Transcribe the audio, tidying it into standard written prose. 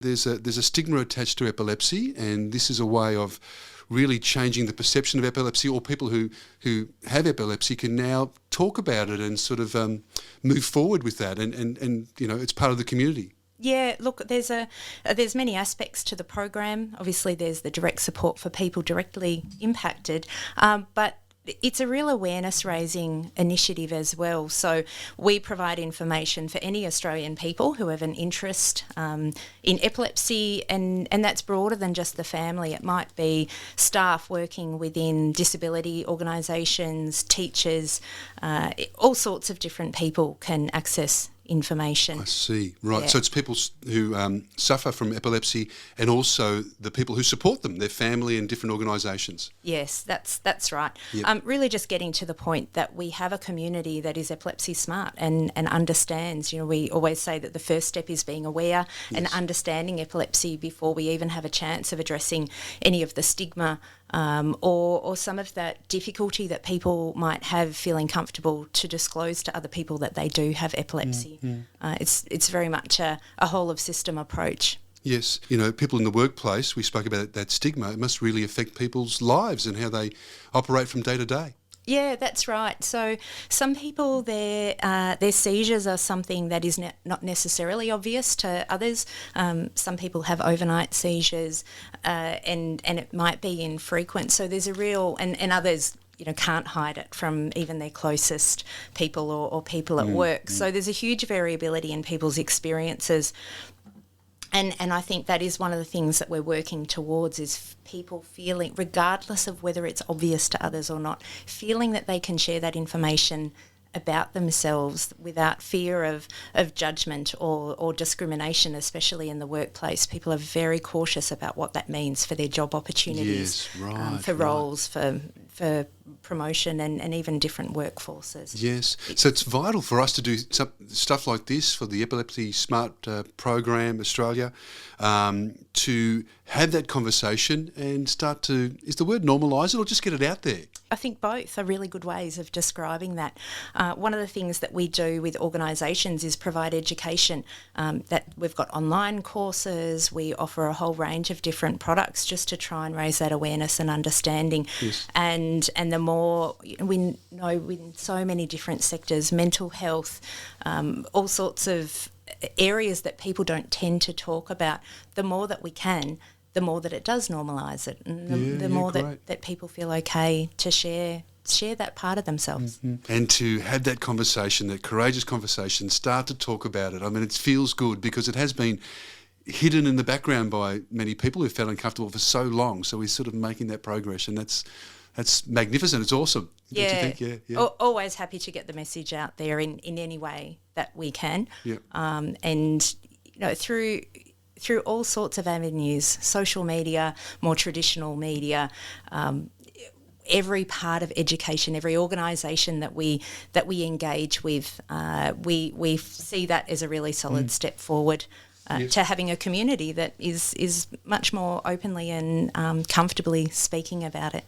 There's a stigma attached to epilepsy, and this is a way of really changing the perception of epilepsy, or people who have epilepsy can now talk about it and sort of move forward with that, and it's part of the community. Yeah, look, there's many aspects to the program. Obviously, there's the direct support for people directly impacted, but it's a real awareness-raising initiative as well. So we provide information for any Australian people who have an interest in epilepsy, and that's broader than just the family. It might be staff working within disability organisations, teachers, all sorts of different people can access information. I see. Right. Yeah. So it's people who suffer from epilepsy, and also the people who support them, their family and different organisations. Yes, that's right. Yep. Really just getting to the point that we have a community that is epilepsy smart and understands. We always say that the first step is being aware and understanding epilepsy before we even have a chance of addressing any of the stigma or some of that difficulty that people might have feeling comfortable to disclose to other people that they do have epilepsy. It's very much a whole of system approach. Yes, people in the workplace, we spoke about that stigma, it must really affect people's lives and how they operate from day to day. Yeah, that's right. So some people, their seizures are something that is not necessarily obvious to others. Some people have overnight seizures and it might be infrequent. So there's a real, and others can't hide it from even their closest people or people at work. So there's a huge variability in people's experiences. And I think that is one of the things that we're working towards, is people feeling, regardless of whether it's obvious to others or not, feeling that they can share that information about themselves without fear of judgment or discrimination, especially in the workplace. People are very cautious about what that means for their job opportunities, for roles, for promotion and even different workforces. Yes, so it's vital for us to do stuff like this for the Epilepsy Smart Program Australia, to have that conversation and start to, is the word normalise it or just get it out there? I think both are really good ways of describing that. One of the things that we do with organisations is provide education. That we've got online courses, we offer a whole range of different products just to try and raise that awareness and understanding. Yes. And the more we know in so many different sectors, mental health, all sorts of areas that people don't tend to talk about, the more that we can, the more that it does normalise it, and the more that people feel okay to share that part of themselves. Mm-hmm. And to have that conversation, that courageous conversation, start to talk about it. I mean, it feels good because it has been hidden in the background by many people who felt uncomfortable for so long. So we're sort of making that progress, and that's magnificent. It's awesome. Don't you think? Yeah. Always happy to get the message out there in any way that we can. Yeah. And through all sorts of avenues, social media, more traditional media, every part of education, every organisation that we engage with, we see that as a really solid step forward to having a community that is much more openly and comfortably speaking about it.